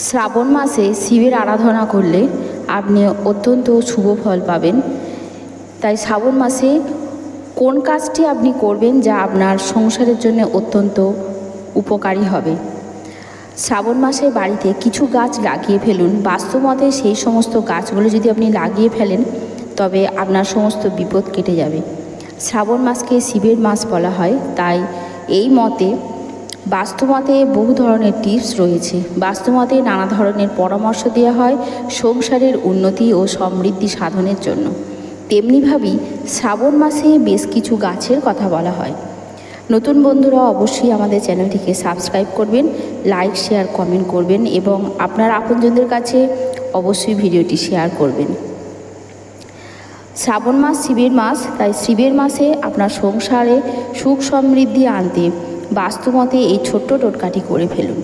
শ্রাবণ মাসে শিবের আরাধনা করলে আপনি অত্যন্ত শুভ ফল পাবেন। তাই শ্রাবণ মাসে কোন কাজটি আপনি করবেন যা আপনার সংসারের জন্য অত্যন্ত উপকারী হবে। শ্রাবণ মাসে বাড়িতে কিছু গাছ লাগিয়ে ফেলুন। বাস্তবমতে সেই সমস্ত গাছগুলো যদি আপনি লাগিয়ে ফেলেন তবে আপনার সমস্ত বিপদ কেটে যাবে। শ্রাবণ মাসকে শিবের মাস বলা হয়, তাই এই মতে বাস্তুমতে বহু ধরনের টিপস রয়েছে। বাস্তুমতে নানা ধরনের পরামর্শ দেওয়া হয় সংসারের উন্নতি ও সমৃদ্ধি সাধনের জন্য। তেমনিভাবেই শ্রাবণ মাসে বেশ কিছু গাছের কথা বলা হয়। নতুন বন্ধুরা অবশ্যই আমাদের চ্যানেলটিকে সাবস্ক্রাইব করবেন, লাইক শেয়ার কমেন্ট করবেন এবং আপনার আপনজনদের কাছে অবশ্যই ভিডিওটি শেয়ার করবেন। শ্রাবণ মাস শিবের মাস, তাই শিবের মাসে আপনার সংসারে সুখ সমৃদ্ধি আনতে বাস্তুমতে এই ছোট্ট টোটকাটি করে ফেলুন।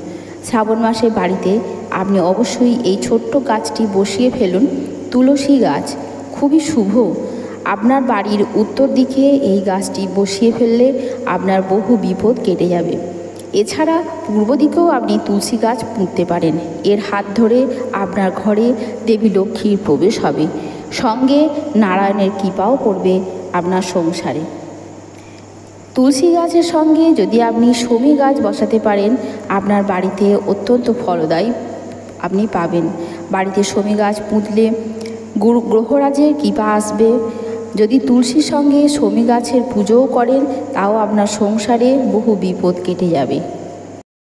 শ্রাবণ মাসে বাড়িতে আপনি অবশ্যই এই ছোট্ট গাছটি বসিয়ে ফেলুন। তুলসী গাছ খুবই শুভ। আপনার বাড়ির উত্তর দিকে এই গাছটি বসিয়ে ফেললে আপনার বহু বিপদ কেটে যাবে। এছাড়া পূর্ব দিকেও আপনি তুলসী গাছ পুঁততে পারেন। এর হাত ধরে আপনার ঘরে দেবী লক্ষ্মীর প্রবেশ হবে, সঙ্গে নারায়ণের কৃপাও পড়বে আপনার সংসারে। তুলসী গাছের সঙ্গে যদি আপনি শমী গাছ বসাতে পারেন, আপনার বাড়িতে অত্যন্ত ফলদায়ী আপনি পাবেন। বাড়িতে শমী গাছ পুঁতলে গ্রহরাজের কৃপা আসবে। যদি তুলসীর সঙ্গে শমী গাছের পুজোও করেন তাও আপনার সংসারে বহু বিপদ কেটে যাবে।